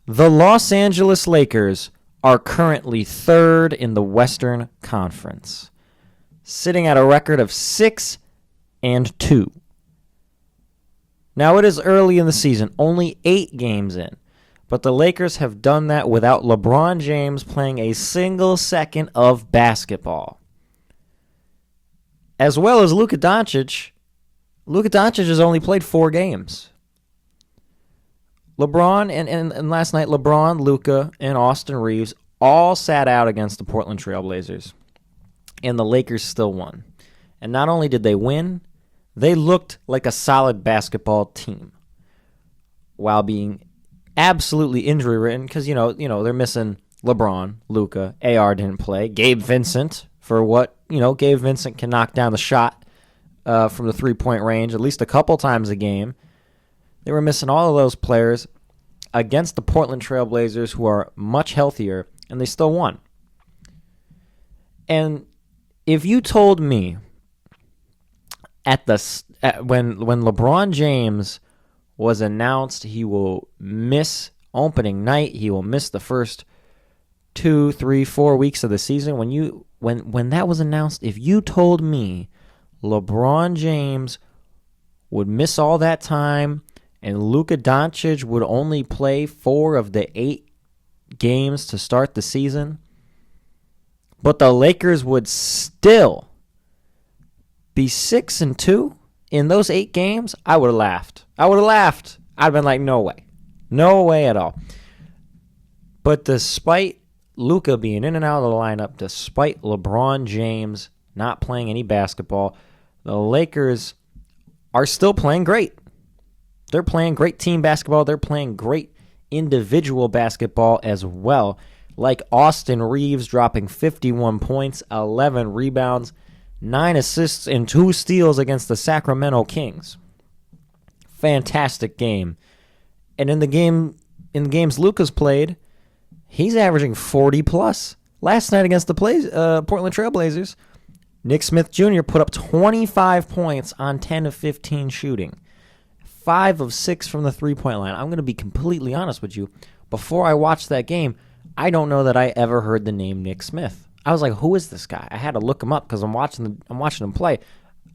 The Los Angeles Lakers are currently third in the Western Conference, sitting at a record of 6-2. Now, it is early in the season, only 8 games in, but the Lakers have done that without LeBron James playing a single second of basketball. As well as Luka Doncic. Luka Doncic has only played 4 games. LeBron and last night, LeBron, Luka, and Austin Reeves all sat out against the Portland Trail Blazers, and the Lakers still won. And not only did they win, they looked like a solid basketball team while being absolutely injury-ridden because, you know, they're missing LeBron, Luka, AR didn't play, Gabe Vincent for what, Gabe Vincent can knock down the shot from the three-point range at least a couple times a game. They were missing all of those players against the Portland Trail Blazers, who are much healthier, and they still won. And if you told me when LeBron James was announced he will miss opening night, he will miss the first 2, 3, 4 weeks of the season, when that was announced, if you told me LeBron James would miss all that time and Luka Doncic would only play 4 of the 8 games to start the season, but the Lakers would still be 6-2 in those 8 games, I would have laughed. I'd have been like, no way. No way at all. But despite Luka being in and out of the lineup, despite LeBron James not playing any basketball, the Lakers are still playing great. They're playing great team basketball. They're playing great individual basketball as well, like Austin Reeves dropping 51 points, 11 rebounds, 9 assists, and 2 steals against the Sacramento Kings. Fantastic game. And in the games Luka's played, he's averaging 40+. Last night against the Portland Trail Blazers, Nick Smith Jr. put up 25 points on 10 of 15 shooting. 5 of 6 from the three-point line. I'm going to be completely honest with you. Before I watched that game, I don't know that I ever heard the name Nick Smith. I was like, who is this guy? I had to look him up because I'm watching him play.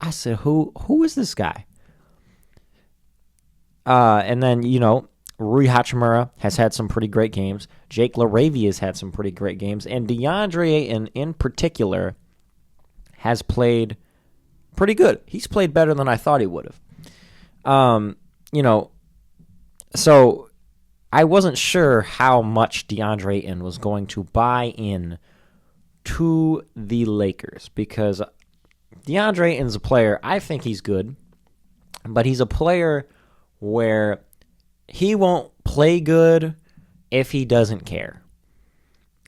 I said, who is this guy? And then, Rui Hachimura has had some pretty great games. Jake LaRavia has had some pretty great games. And DeAndre Ayton, in particular, has played pretty good. He's played better than I thought he would have. So I wasn't sure how much DeAndre Ayton was going to buy in to the Lakers because DeAndre Ayton's a player, I think he's good, but he's a player where he won't play good if he doesn't care.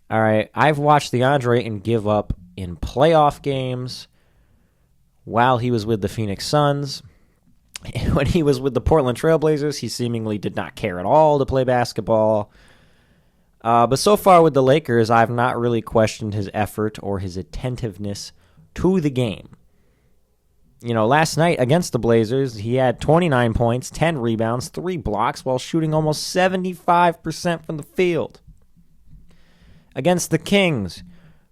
All right, I've watched DeAndre Ayton give up in playoff games while he was with the Phoenix Suns. When he was with the Portland Trail Blazers, he seemingly did not care at all to play basketball. But so far with the Lakers, I've not really questioned his effort or his attentiveness to the game. Last night against the Blazers, he had 29 points, 10 rebounds, 3 blocks, while shooting almost 75% from the field. Against the Kings,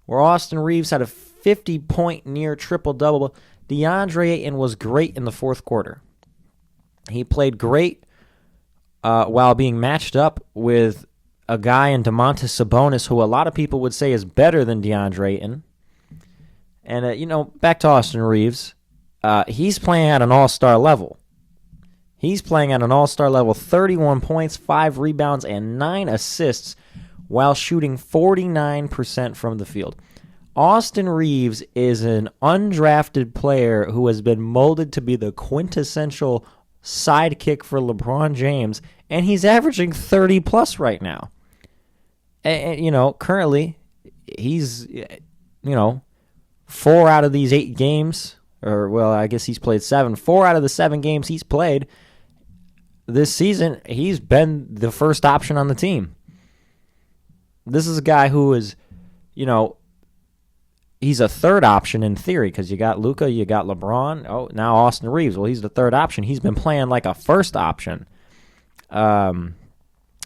where Austin Reeves had a 50-point near triple-double, DeAndre Ayton was great in the fourth quarter. He played great while being matched up with a guy in Domantas Sabonis who a lot of people would say is better than DeAndre Ayton. And, back to Austin Reeves, he's playing at an all-star level. 31 points, 5 rebounds, and 9 assists while shooting 49% from the field. Austin Reeves is an undrafted player who has been molded to be the quintessential sidekick for LeBron James, and he's averaging 30+ right now. And currently, he's, 4 out of these 8 games, I guess he's played 7. 4 out of the 7 games he's played this season, he's been the first option on the team. This is a guy who is, he's a third option in theory because you got Luka, you got LeBron. Oh, now Austin Reeves. Well, he's the third option. He's been playing like a first option.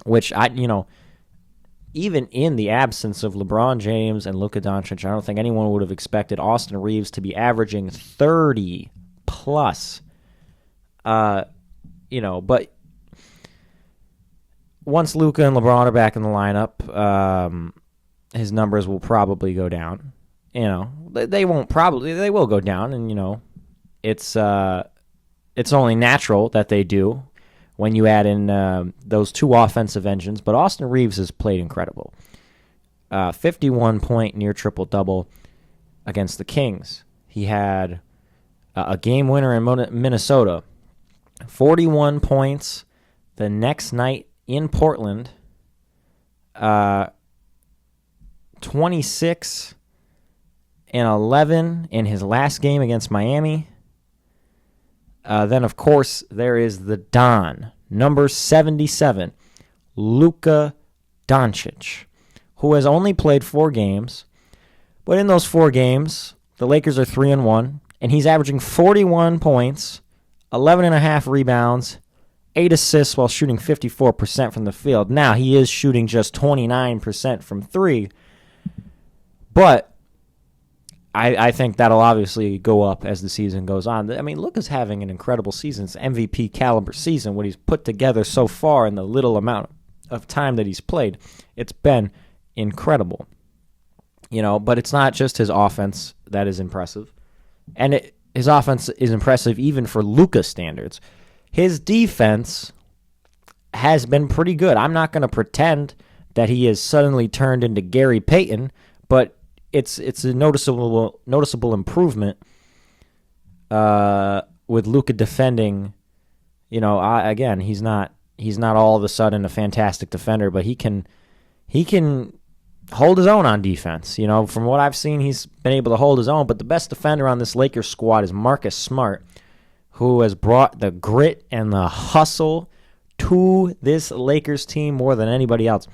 which even in the absence of LeBron James and Luka Doncic, I don't think anyone would have expected Austin Reeves to be averaging 30 plus. But once Luka and LeBron are back in the lineup, his numbers will probably go down. They will go down, and it's only natural that they do when you add in those two offensive engines. But Austin Reeves has played incredible. 51-point near triple-double against the Kings. He had a game winner in Minnesota. 41 points the next night in Portland. 26 and 11 in his last game against Miami. Then, of course, there is the Don, number 77, Luka Doncic, who has only played 4 games. But in those 4 games, the Lakers are 3-1, and he's averaging 41 points, 11.5 rebounds, 8 assists while shooting 54% from the field. Now, he is shooting just 29% from 3, but I think that'll obviously go up as the season goes on. I mean, Luka's having an incredible season. It's an MVP caliber season. What he's put together so far in the little amount of time that he's played, it's been incredible. But it's not just his offense that is impressive. And his offense is impressive even for Luka standards. His defense has been pretty good. I'm not going to pretend that he has suddenly turned into Gary Payton, but it's a noticeable improvement with Luka defending. Again, he's not all of a sudden a fantastic defender, but he can hold his own on defense. From what I've seen, he's been able to hold his own. But the best defender on this Lakers squad is Marcus Smart, who has brought the grit and the hustle to this Lakers team more than anybody else.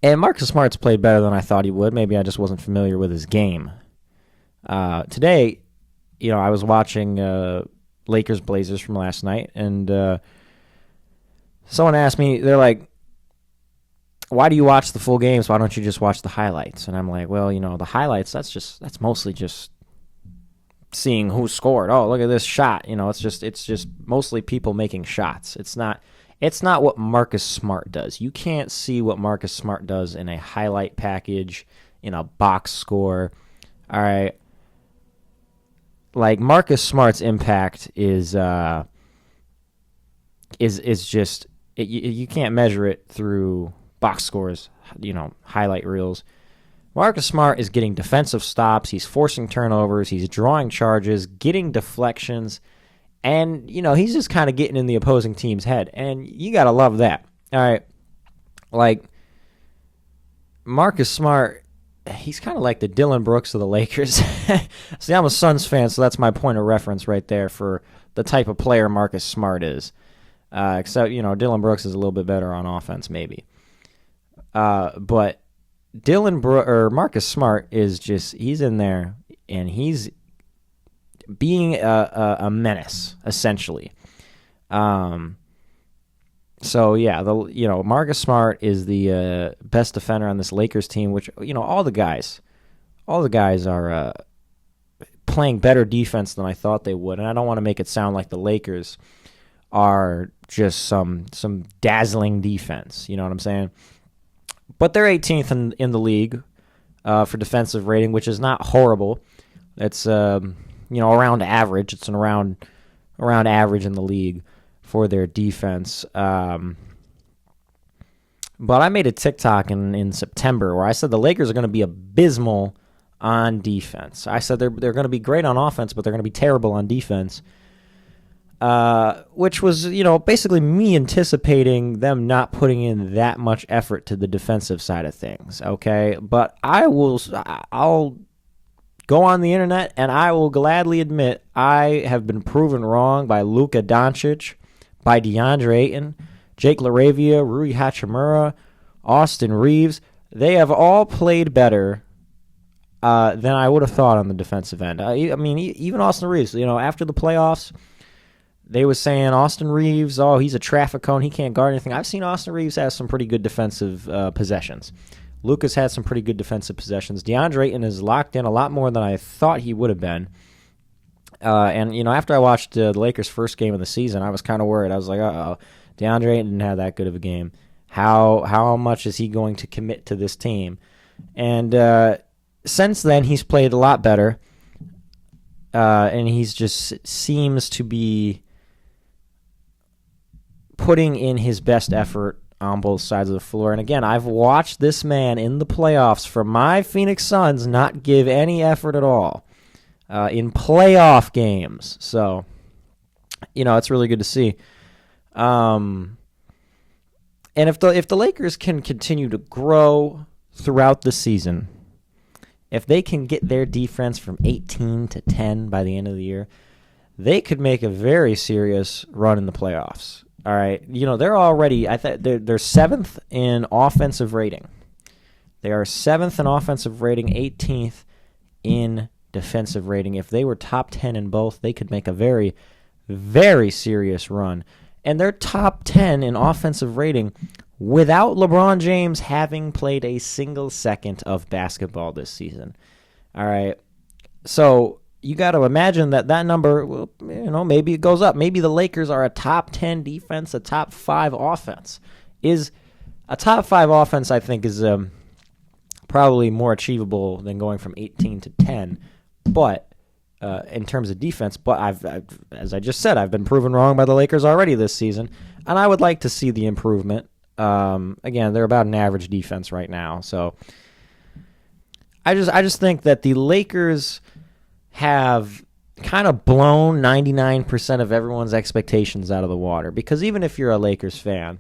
And Marcus Smart's played better than I thought he would. Maybe I just wasn't familiar with his game. Today, I was watching Lakers Blazers from last night, and someone asked me, they're like, why do you watch the full games? Why don't you just watch the highlights? And I'm like, well, the highlights, that's mostly just seeing who scored. Oh, look at this shot. It's just mostly people making shots. It's not what Marcus Smart does. You can't see what Marcus Smart does in a highlight package, in a box score. All right. Like, Marcus Smart's impact is just you can't measure it through box scores, highlight reels. Marcus Smart is getting defensive stops. He's forcing turnovers. He's drawing charges, getting deflections. And, he's just kind of getting in the opposing team's head. And you got to love that. All right. Like, Marcus Smart, he's kind of like the Dylan Brooks of the Lakers. See, I'm a Suns fan, so that's my point of reference right there for the type of player Marcus Smart is. Except, Dylan Brooks is a little bit better on offense, maybe. But Marcus Smart is just, he's in there, and he's being a menace, essentially. So yeah, Marcus Smart is the best defender on this Lakers team, which all the guys are playing better defense than I thought they would, and I don't want to make it sound like the Lakers are just some dazzling defense. You know what I'm saying? But they're 18th in the league for defensive rating, which is not horrible. It's around average. It's around average in the league for their defense. But I made a TikTok in September where I said the Lakers are going to be abysmal on defense. I said they're going to be great on offense, but they're going to be terrible on defense. Which was, basically me anticipating them not putting in that much effort to the defensive side of things. Okay, but I'll go on the internet, and I will gladly admit I have been proven wrong by Luka Doncic, by DeAndre Ayton, Jake LaRavia, Rui Hachimura, Austin Reeves. They have all played better than I would have thought on the defensive end. I mean, even Austin Reeves, after the playoffs, they was saying Austin Reeves, oh, he's a traffic cone. He can't guard anything. I've seen Austin Reeves have some pretty good defensive possessions. Luka's had some pretty good defensive possessions. DeAndre Ayton is locked in a lot more than I thought he would have been. And, after I watched the Lakers' first game of the season, I was kind of worried. I was like, uh-oh, DeAndre Ayton didn't have that good of a game. How much is he going to commit to this team? And since then, he's played a lot better. And he's just seems to be putting in his best effort on both sides of the floor. And again, I've watched this man in the playoffs for my Phoenix Suns not give any effort at all in playoff games. So, it's really good to see. And if the Lakers can continue to grow throughout the season, if they can get their defense from 18 to 10 by the end of the year, they could make a very serious run in the playoffs. All right, they're already. They're seventh in offensive rating. They are seventh in offensive rating, 18th in defensive rating. If they were top 10 in both, they could make a very, very serious run. And they're top 10 in offensive rating without LeBron James having played a single second of basketball this season. All right, so you got to imagine that number, well, maybe it goes up. Maybe the Lakers are a top 10 defense, a top 5 offense. Is a top 5 offense, I think, is probably more achievable than going from 18 to 10. But in terms of defense, but I've, as I just said, I've been proven wrong by the Lakers already this season, and I would like to see the improvement. Again, they're about an average defense right now, so I just think that the Lakers have kind of blown 99% of everyone's expectations out of the water. Because even if you're a Lakers fan,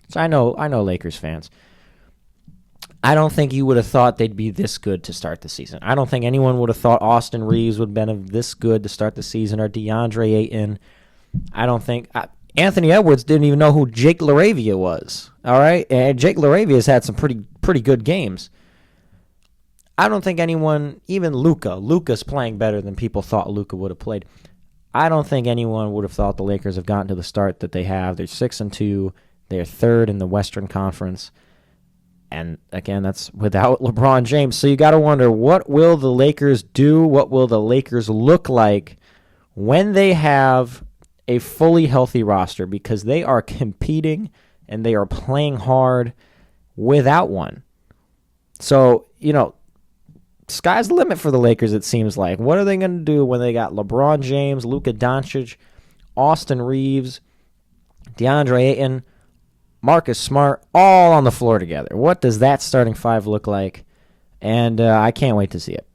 so I know Lakers fans, I don't think you would have thought they'd be this good to start the season. I don't think anyone would have thought Austin Reeves would have been this good to start the season, or DeAndre Ayton. I don't think Anthony Edwards didn't even know who Jake LaRavia was. All right, and Jake LaRavia has had some pretty good games. I don't think anyone, even Luka's playing better than people thought Luka would have played. I don't think anyone would have thought the Lakers have gotten to the start that they have. They're 6-2. They're third in the Western Conference. And again, that's without LeBron James. So you got to wonder, what will the Lakers do? What will the Lakers look like when they have a fully healthy roster? Because they are competing and they are playing hard without one. So, sky's the limit for the Lakers, it seems like. What are they going to do when they got LeBron James, Luka Doncic, Austin Reeves, DeAndre Ayton, Marcus Smart, all on the floor together? What does that starting five look like? And I can't wait to see it.